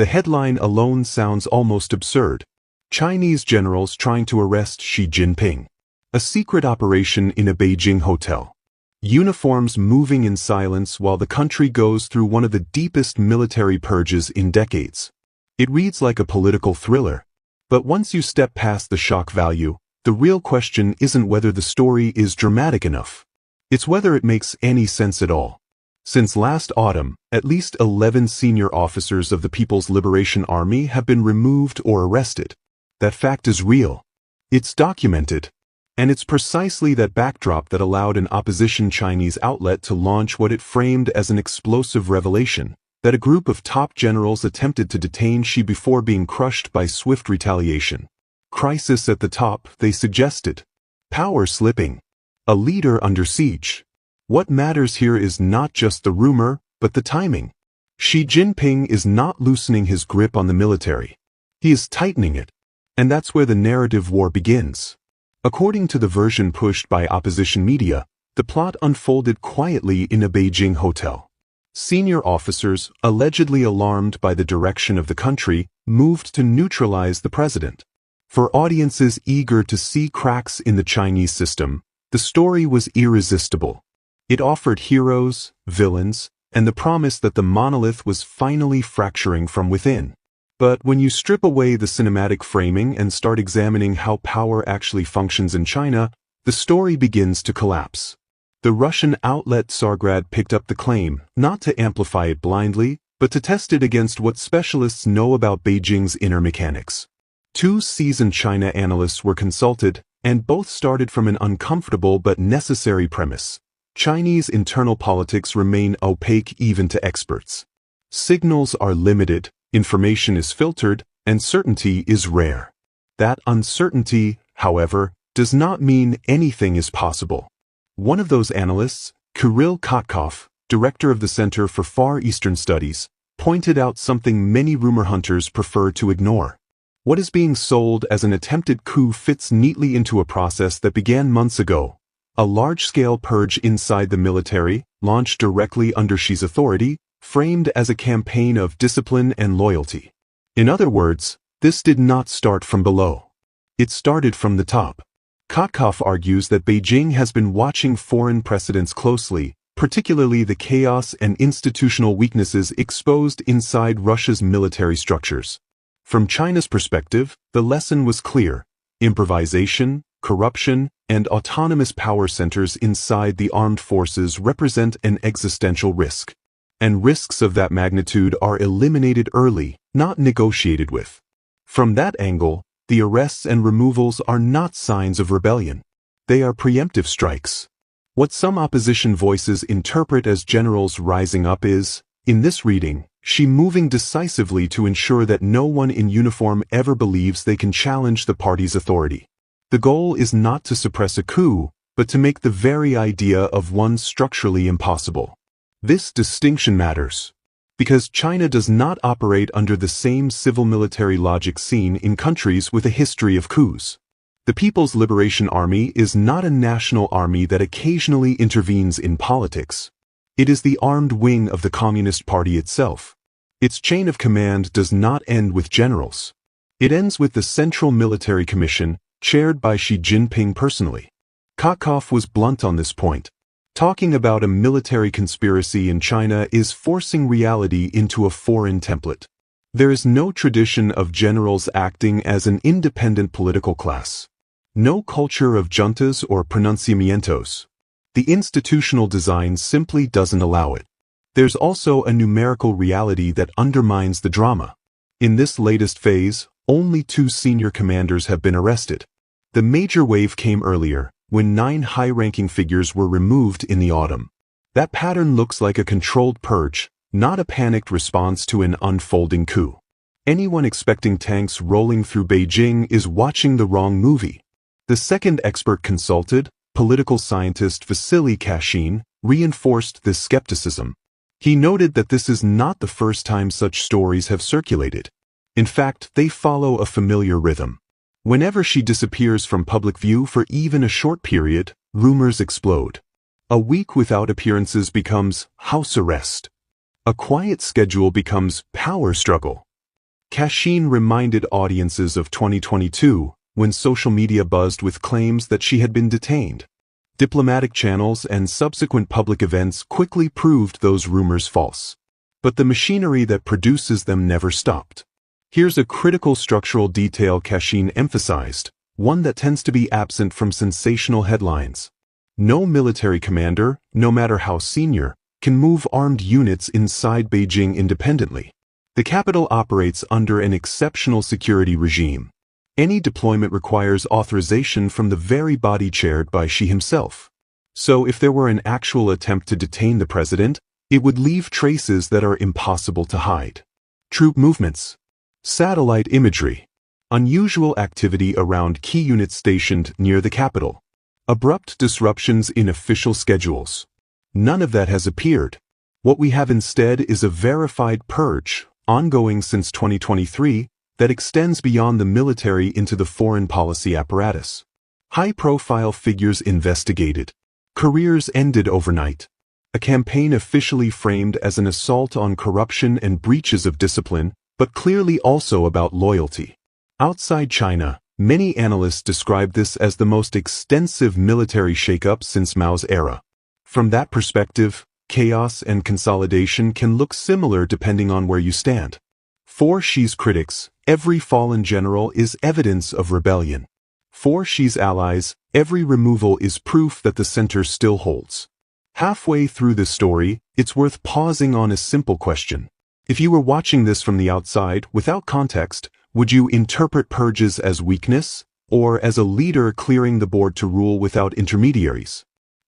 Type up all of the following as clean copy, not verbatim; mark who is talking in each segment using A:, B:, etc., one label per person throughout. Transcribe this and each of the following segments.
A: The headline alone sounds almost absurd. Chinese generals trying to arrest Xi Jinping. A secret operation in a Beijing hotel. Uniforms moving in silence while the country goes through one of the deepest military purges in decades. It reads like a political thriller. But once you step past the shock value, the real question isn't whether the story is dramatic enough. It's whether it makes any sense at all. Since last autumn, at least 11 senior officers of the People's Liberation Army have been removed or arrested. That fact is real. It's documented. And it's precisely that backdrop that allowed an opposition Chinese outlet to launch what it framed as an explosive revelation, that a group of top generals attempted to detain Xi before being crushed by swift retaliation. Crisis at the top, they suggested. Power slipping. A leader under siege. What matters here is not just the rumor, but the timing. Xi Jinping is not loosening his grip on the military. He is tightening it. And that's where the narrative war begins. According to the version pushed by opposition media, the plot unfolded quietly in a Beijing hotel. Senior officers, allegedly alarmed by the direction of the country, moved to neutralize the president. For audiences eager to see cracks in the Chinese system, the story was irresistible. It offered heroes, villains, and the promise that the monolith was finally fracturing from within. But when you strip away the cinematic framing and start examining how power actually functions in China, the story begins to collapse. The Russian outlet Tsargrad picked up the claim, not to amplify it blindly, but to test it against what specialists know about Beijing's inner mechanics. 2 seasoned China analysts were consulted, and both started from an uncomfortable but necessary premise. Chinese internal politics remain opaque even to experts. Signals are limited, information is filtered, and certainty is rare. That uncertainty, however, does not mean anything is possible. One of those analysts, Kirill Kotkov, director of the Center for Far Eastern Studies, pointed out something many rumor hunters prefer to ignore. What is being sold as an attempted coup fits neatly into a process that began months ago. A large-scale purge inside the military, launched directly under Xi's authority, framed as a campaign of discipline and loyalty. In other words, this did not start from below. It started from the top. Kotkov argues that Beijing has been watching foreign precedents closely, particularly the chaos and institutional weaknesses exposed inside Russia's military structures. From China's perspective, the lesson was clear. Improvisation, corruption, and autonomous power centers inside the armed forces represent an existential risk. And risks of that magnitude are eliminated early, not negotiated with. From that angle, the arrests and removals are not signs of rebellion. They are preemptive strikes. What some opposition voices interpret as generals rising up is, in this reading, Xi moving decisively to ensure that no one in uniform ever believes they can challenge the party's authority. The goal is not to suppress a coup, but to make the very idea of one structurally impossible. This distinction matters, because China does not operate under the same civil-military logic seen in countries with a history of coups. The People's Liberation Army is not a national army that occasionally intervenes in politics. It is the armed wing of the Communist Party itself. Its chain of command does not end with generals. It ends with the Central Military Commission, chaired by Xi Jinping personally. Kotkov was blunt on this point. Talking about a military conspiracy in China is forcing reality into a foreign template. There is no tradition of generals acting as an independent political class. No culture of juntas or pronunciamientos. The institutional design simply doesn't allow it. There's also a numerical reality that undermines the drama. In this latest phase, only 2 senior commanders have been arrested. The major wave came earlier, when 9 high-ranking figures were removed in the autumn. That pattern looks like a controlled purge, not a panicked response to an unfolding coup. Anyone expecting tanks rolling through Beijing is watching the wrong movie. The second expert consulted, political scientist Vasily Kashin, reinforced this skepticism. He noted that this is not the first time such stories have circulated. In fact, they follow a familiar rhythm. Whenever she disappears from public view for even a short period, rumors explode. A week without appearances becomes house arrest. A quiet schedule becomes power struggle. Cashin reminded audiences of 2022, when social media buzzed with claims that she had been detained. Diplomatic channels and subsequent public events quickly proved those rumors false. But the machinery that produces them never stopped. Here's a critical structural detail Cashin emphasized, one that tends to be absent from sensational headlines. No military commander, no matter how senior, can move armed units inside Beijing independently. The capital operates under an exceptional security regime. Any deployment requires authorization from the very body chaired by Xi himself. So if there were an actual attempt to detain the president, it would leave traces that are impossible to hide. Troop movements. Satellite imagery. Unusual activity around key units stationed near the capital. Abrupt disruptions in official schedules. None of that has appeared. What we have instead is a verified purge, ongoing since 2023, that extends beyond the military into the foreign policy apparatus. High-profile figures investigated. Careers ended overnight. A campaign officially framed as an assault on corruption and breaches of discipline, but clearly also about loyalty. Outside China, many analysts describe this as the most extensive military shakeup since Mao's era. From that perspective, chaos and consolidation can look similar depending on where you stand. For Xi's critics, every fallen general is evidence of rebellion. For Xi's allies, every removal is proof that the center still holds. Halfway through this story, it's worth pausing on a simple question. If you were watching this from the outside, without context, would you interpret purges as weakness, or as a leader clearing the board to rule without intermediaries?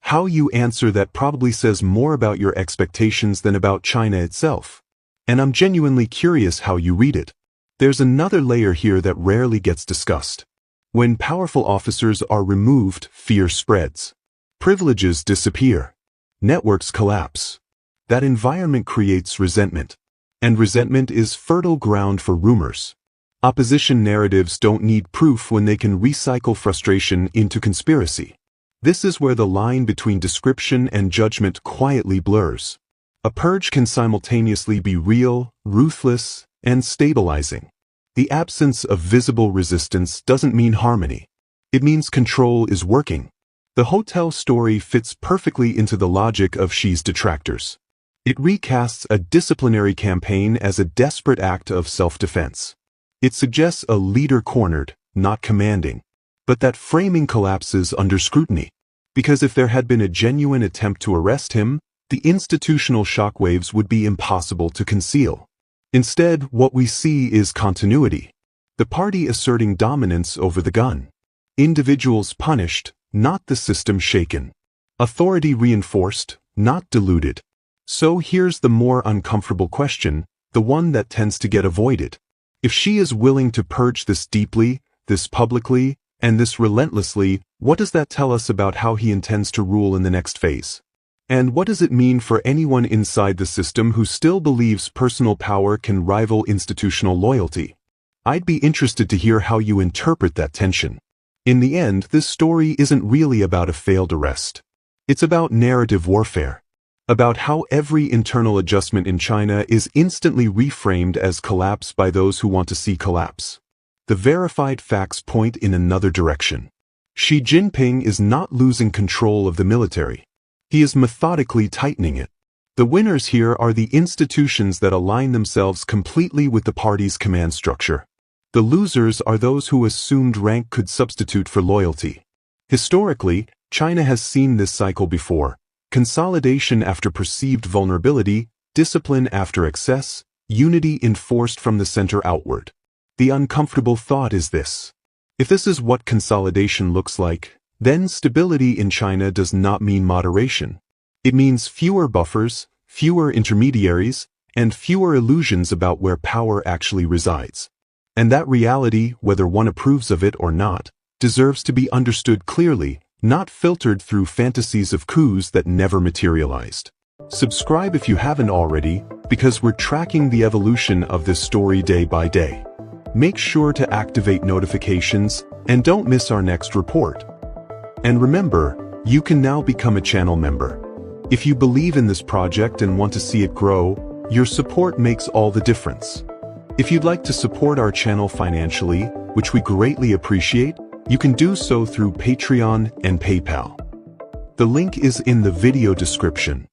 A: How you answer that probably says more about your expectations than about China itself. And I'm genuinely curious how you read it. There's another layer here that rarely gets discussed. When powerful officers are removed, fear spreads. Privileges disappear. Networks collapse. That environment creates resentment. And resentment is fertile ground for rumors. Opposition narratives don't need proof when they can recycle frustration into conspiracy. This is where the line between description and judgment quietly blurs. A purge can simultaneously be real, ruthless, and stabilizing. The absence of visible resistance doesn't mean harmony. It means control is working. The hotel story fits perfectly into the logic of Xi's detractors. It recasts a disciplinary campaign as a desperate act of self-defense. It suggests a leader cornered, not commanding. But that framing collapses under scrutiny. Because if there had been a genuine attempt to arrest him, the institutional shockwaves would be impossible to conceal. Instead, what we see is continuity. The party asserting dominance over the gun. Individuals punished, not the system shaken. Authority reinforced, not diluted. So here's the more uncomfortable question, the one that tends to get avoided. If Xi is willing to purge this deeply, this publicly, and this relentlessly, what does that tell us about how he intends to rule in the next phase? And what does it mean for anyone inside the system who still believes personal power can rival institutional loyalty? I'd be interested to hear how you interpret that tension. In the end, this story isn't really about a failed arrest. It's about narrative warfare. About how every internal adjustment in China is instantly reframed as collapse by those who want to see collapse. The verified facts point in another direction. Xi Jinping is not losing control of the military. He is methodically tightening it. The winners here are the institutions that align themselves completely with the party's command structure. The losers are those who assumed rank could substitute for loyalty. Historically, China has seen this cycle before. Consolidation after perceived vulnerability, discipline after excess, unity enforced from the center outward. The uncomfortable thought is this. If this is what consolidation looks like, then stability in China does not mean moderation. It means fewer buffers, fewer intermediaries, and fewer illusions about where power actually resides. And that reality, whether one approves of it or not, deserves to be understood clearly, not filtered through fantasies of coups that never materialized. Subscribe if you haven't already, because we're tracking the evolution of this story day by day. Make sure to activate notifications and don't miss our next report. And remember, you can now become a channel member. If you believe in this project and want to see it grow, your support makes all the difference. If you'd like to support our channel financially, which we greatly appreciate, you can do so through Patreon and PayPal. The link is in the video description.